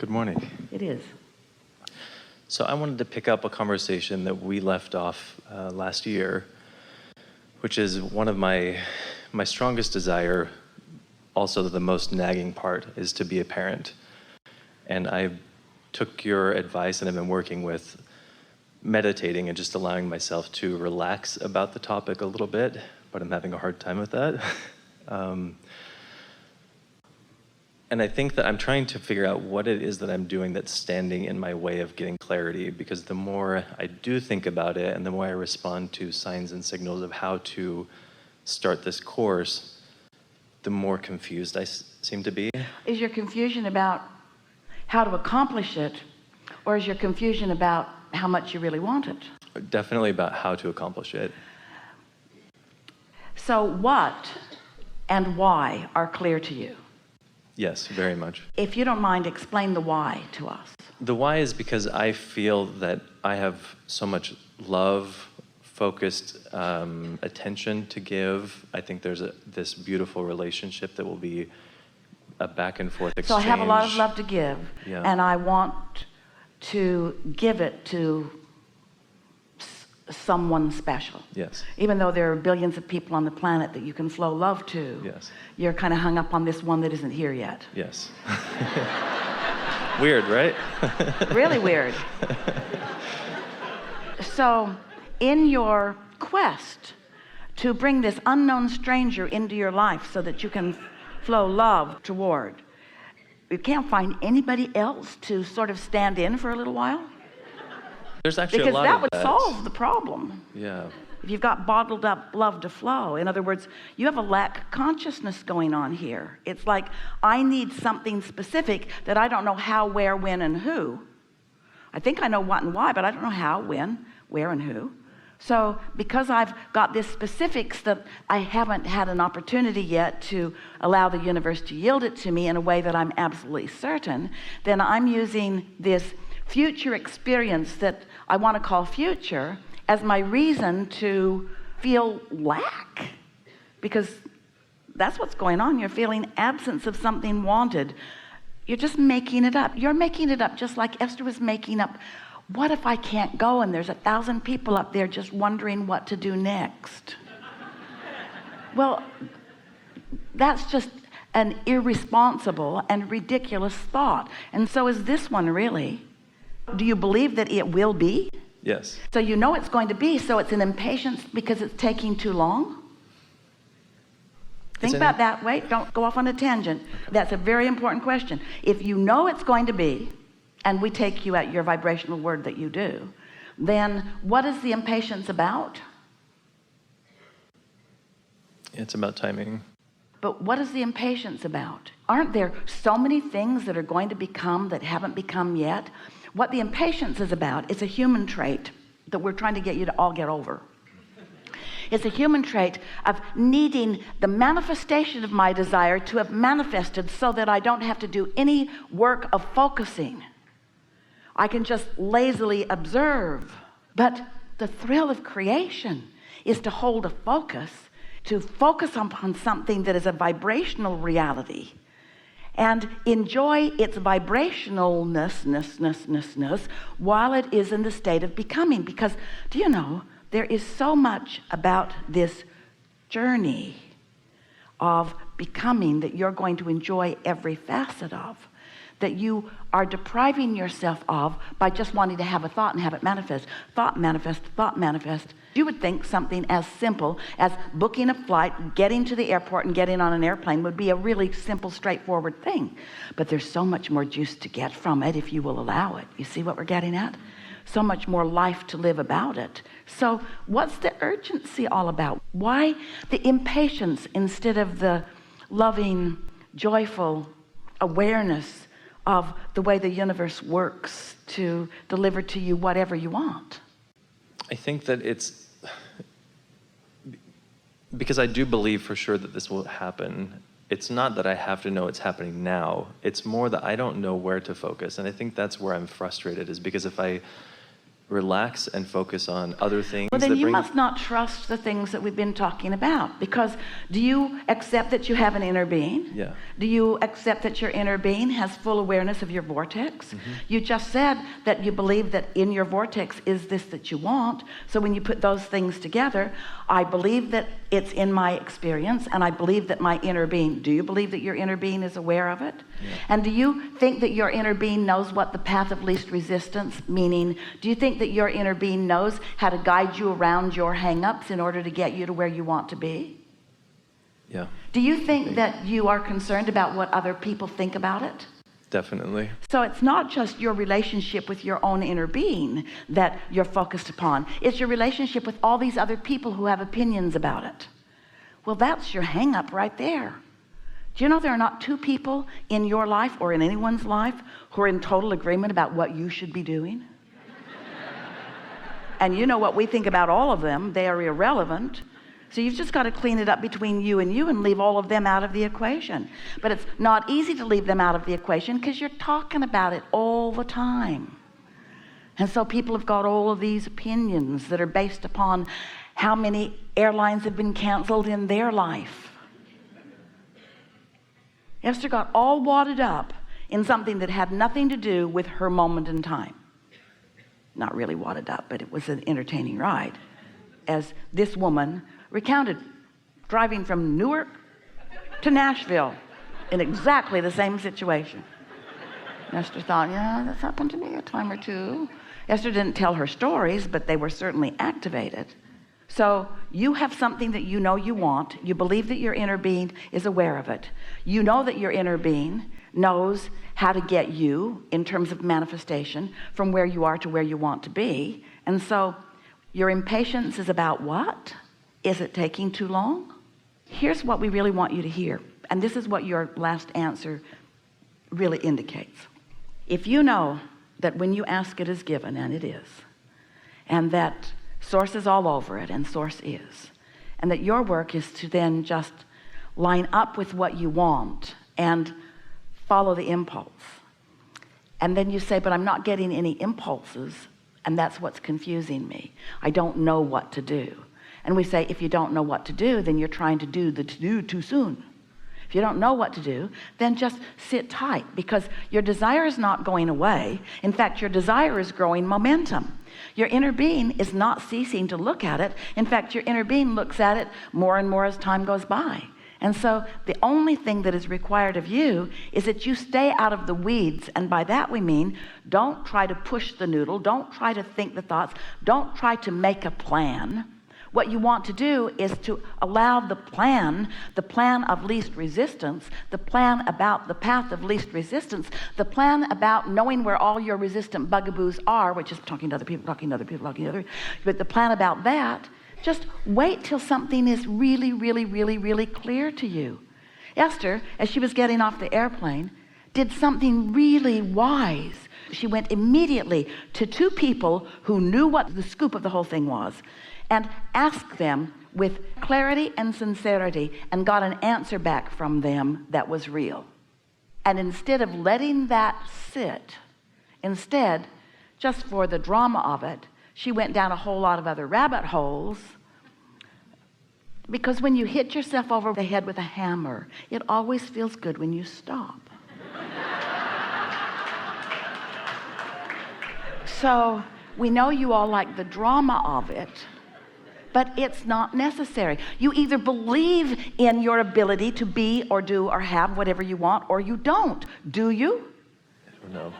Good morning. It is. So I wanted to pick up a conversation that we left off last year, which is one of my strongest desire, also the most nagging part, is to be a parent. And I took your advice and I've been working with meditating and just allowing myself to relax about the topic a little bit, but I'm having a hard time with that. And I think that I'm trying to figure out what it is that I'm doing that's standing in my way of getting clarity, because the more I do think about it and the more I respond to signs and signals of how to start this course, the more confused I seem to be. Is your confusion about how to accomplish it, or is your confusion about how much you really want it? Definitely about how to accomplish it. So what and why are clear to you? Yes, very much. If you don't mind, explain the why to us. The why is because I feel that I have so much love, focused attention to give. I think there's this beautiful relationship that will be a back and forth exchange. So I have a lot of love to give, Yeah. and I want to give it to someone special. Yes. Even though there are billions of people on the planet that you can flow love to, Yes. you're kind of hung up on this one that isn't here yet. Yes. Weird, right? Really weird. So in your quest to bring this unknown stranger into your life so that you can flow love toward, you can't find anybody else to sort of stand in for a little while? There's actually Because a lot that of would that. solve the problem. Yeah. If you've got bottled up love to flow, in other words, you have a lack consciousness going on here. It's like, I need something specific that I don't know how, where, when, and who. I think I know what and why, but I don't know how, when, where, and who. So because I've got this specifics that I haven't had an opportunity yet to allow the universe to yield it to me in a way that I'm absolutely certain, then I'm using this future experience that I want to call future as my reason to feel lack, because that's what's going on. You're feeling absence of something wanted. You're just making it up. You're making it up just like Esther was making up, what if I can't go and there's 1,000 people up there just wondering what to do next? Well, that's just an irresponsible and ridiculous thought. And so is this one, really. Do you believe that it will be? Yes. So you know it's going to be, so it's an impatience because it's taking too long? Think about that. Wait, don't go off on a tangent. Okay. That's a very important question. If you know it's going to be, and we take you at your vibrational word that you do, then what is the impatience about? It's about timing. But what is the impatience about? Aren't there so many things that are going to become that haven't become yet? What the impatience is about, it's a human trait that we're trying to get you to all get over. It's a human trait of needing the manifestation of my desire to have manifested so that I don't have to do any work of focusing. I can just lazily observe. But the thrill of creation is to hold a focus, to focus upon something that is a vibrational reality and enjoy its vibrationalness while it is in the state of becoming. Because do you know, there is so much about this journey of becoming that you're going to enjoy every facet of, that you are depriving yourself of by just wanting to have a thought and have it manifest. Thought manifest, thought manifest. You would think something as simple as booking a flight, getting to the airport and getting on an airplane would be a really simple, straightforward thing. But there's so much more juice to get from it if you will allow it. You see what we're getting at? So much more life to live about it. So what's the urgency all about? Why the impatience instead of the loving, joyful awareness of the way the universe works to deliver to you whatever you want? I think that it's because I do believe for sure that this will happen. It's not that I have to know it's happening now. It's more that I don't know where to focus. And I think that's where I'm frustrated, is because if I relax and focus on other things. Well, then that you bring... must not trust the things that we've been talking about, because do you accept that you have an inner being? Yeah. Do you accept that your inner being has full awareness of your vortex? Mm-hmm. You just said that you believe that in your vortex is this that you want. So when you put those things together, I believe that it's in my experience, and I believe that my inner being. Do you believe that your inner being is aware of it? Yeah. And do you think that your inner being knows what the path of least resistance, meaning, do you think that your inner being knows how to guide you around your hang-ups in order to get you to where you want to be? Yeah. Do you think that you are concerned about what other people think about it? Definitely. So it's not just your relationship with your own inner being that you're focused upon. It's your relationship with all these other people who have opinions about it. Well, that's your hang-up right there. Do you know there are not two people in your life or in anyone's life who are in total agreement about what you should be doing? And you know what we think about all of them. They are irrelevant. So you've just got to clean it up between you and leave all of them out of the equation. But it's not easy to leave them out of the equation because you're talking about it all the time. And so people have got all of these opinions that are based upon how many airlines have been canceled in their life. Esther got all wadded up in something that had nothing to do with her moment in time. Not really wadded up, but it was an entertaining ride. As this woman recounted driving from Newark to Nashville in exactly the same situation. Esther thought, yeah, that's happened to me a time or two. Esther didn't tell her stories, but they were certainly activated. So you have something that you know you want. You believe that your inner being is aware of it. You know that your inner being knows how to get you in terms of manifestation from where you are to where you want to be. And so your impatience is about what? Is it taking too long? Here's what we really want you to hear. And this is what your last answer really indicates. If you know that when you ask it is given, and it is, and that source is all over it, and source is, and that your work is to then just line up with what you want and follow the impulse. And then you say, but I'm not getting any impulses, and that's what's confusing me. I don't know what to do. And we say, if you don't know what to do, then you're trying to do the to-do too soon. If you don't know what to do, then just sit tight, because your desire is not going away. In fact, your desire is growing momentum. Your inner being is not ceasing to look at it. In fact, your inner being looks at it more and more as time goes by. And so the only thing that is required of you is that you stay out of the weeds. And by that we mean, don't try to push the noodle. Don't try to think the thoughts. Don't try to make a plan. What you want to do is to allow the plan of least resistance, the plan about the path of least resistance, the plan about knowing where all your resistant bugaboos are, which is talking to other people, but the plan about that, just wait till something is really, really, really, really clear to you. Esther, as she was getting off the airplane, did something really wise. She went immediately to two people who knew what the scoop of the whole thing was, and asked them with clarity and sincerity, and got an answer back from them that was real. And instead of letting that sit, instead, just for the drama of it, she went down a whole lot of other rabbit holes, because when you hit yourself over the head with a hammer, it always feels good when you stop. So we know you all like the drama of it, but it's not necessary. You either believe in your ability to be or do or have whatever you want, or you don't. Do you? I don't know.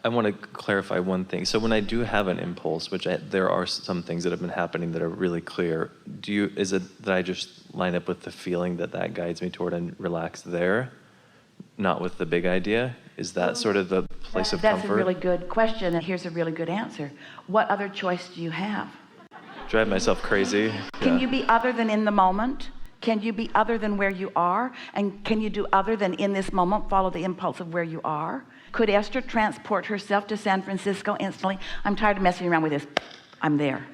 I want to clarify one thing. So when I do have an impulse, there are some things that have been happening that are really clear, is it that I just line up with the feeling that guides me toward and relax there, not with the big idea? Is that sort of the place of comfort? That's a really good question, and here's a really good answer. What other choice do you have? Drive myself crazy. Can you be other than in the moment? Can you be other than where you are? And can you do other than in this moment, follow the impulse of where you are? Could Esther transport herself to San Francisco instantly? I'm tired of messing around with this. I'm there.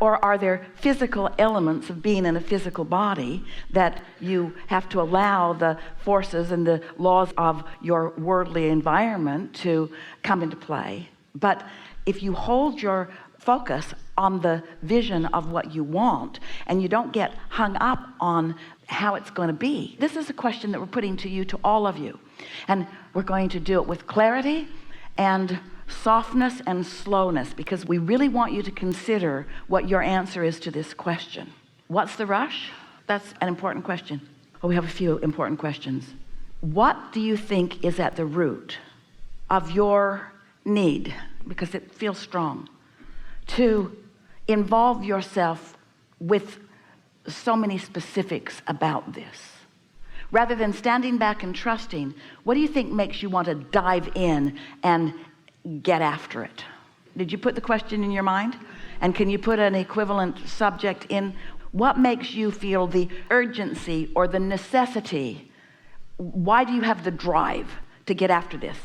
Or are there physical elements of being in a physical body that you have to allow the forces and the laws of your worldly environment to come into play? But if you hold your focus on the vision of what you want, and you don't get hung up on how it's going to be. This is a question that we're putting to you, to all of you. And we're going to do it with clarity and softness and slowness, because we really want you to consider what your answer is to this question. What's the rush? That's an important question. Well, we have a few important questions. What do you think is at the root of your need, because it feels strong, to involve yourself with so many specifics about this? Rather than standing back and trusting, what do you think makes you want to dive in and get after it? Did you put the question in your mind? And can you put an equivalent subject in? What makes you feel the urgency or the necessity? Why do you have the drive to get after this?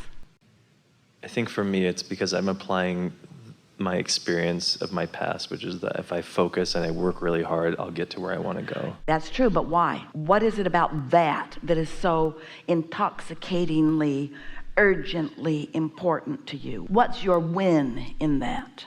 I think for me, it's because I'm applying my experience of my past, which is that if I focus and I work really hard, I'll get to where I want to go. That's true, but why? What is it about that that is so intoxicatingly, urgently important to you? What's your win in that?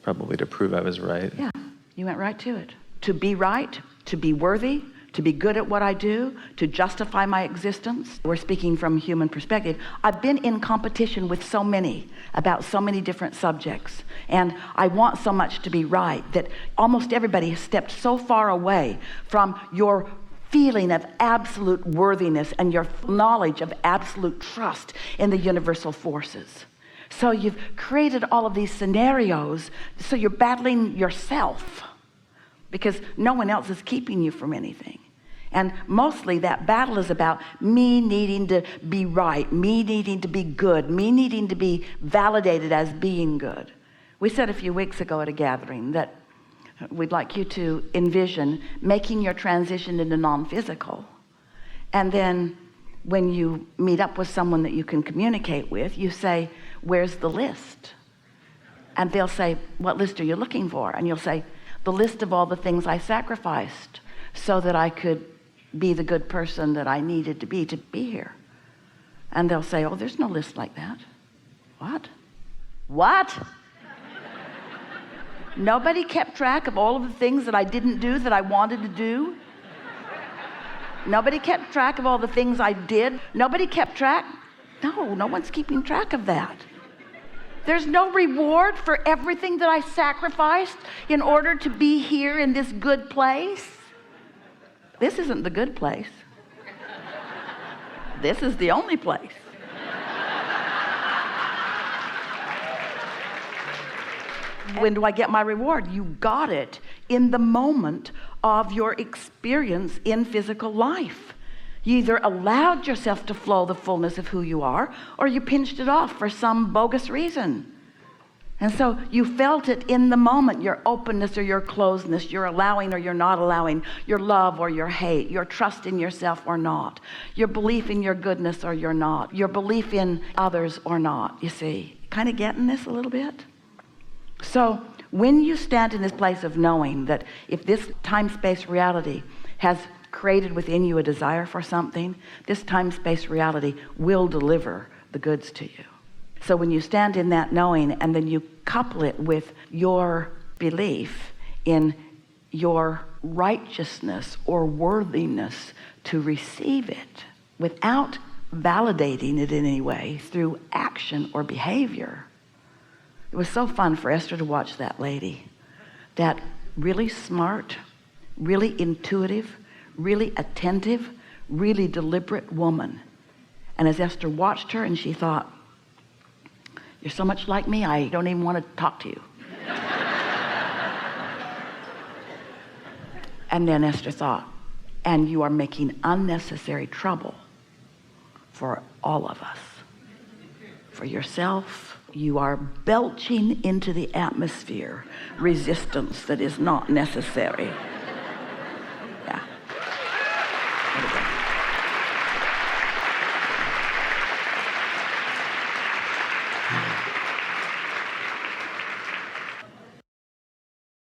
Probably to prove I was right. Yeah, you went right to it. To be right, to be worthy, to be good at what I do, to justify my existence. We're speaking from a human perspective. I've been in competition with so many about so many different subjects, and I want so much to be right that almost everybody has stepped so far away from your feeling of absolute worthiness and your knowledge of absolute trust in the universal forces. So you've created all of these scenarios, so you're battling yourself, because no one else is keeping you from anything. And mostly that battle is about me needing to be right, me needing to be good, me needing to be validated as being good. We said a few weeks ago at a gathering that we'd like you to envision making your transition into non-physical. And then when you meet up with someone that you can communicate with, you say, where's the list? And they'll say, what list are you looking for? And you'll say, the list of all the things I sacrificed so that I could be the good person that I needed to be here. And they'll say, oh, there's no list like that. What? Nobody kept track of all of the things that I didn't do that I wanted to do? Nobody kept track of all the things I did? Nobody kept track? No one's keeping track of that. There's no reward for everything that I sacrificed in order to be here in this good place. This isn't the good place. This is the only place. When do I get my reward? You got it in the moment of your experience in physical life. You either allowed yourself to flow the fullness of who you are, or you pinched it off for some bogus reason. And so you felt it in the moment, your openness or your closedness, your allowing or your not allowing, your love or your hate, your trust in yourself or not, your belief in your goodness or your not, your belief in others or not. You see, kind of getting this a little bit? So when you stand in this place of knowing that if this time-space reality has created within you a desire for something, this time-space reality will deliver the goods to you. So when you stand in that knowing and then you couple it with your belief in your righteousness or worthiness to receive it without validating it in any way through action or behavior. It was so fun for Esther to watch that lady, that really smart, really intuitive, really attentive, really deliberate woman. And as Esther watched her, and she thought, you're so much like me, I don't even want to talk to you. And then Esther thought, and you are making unnecessary trouble for all of us. For yourself, you are belching into the atmosphere resistance that is not necessary.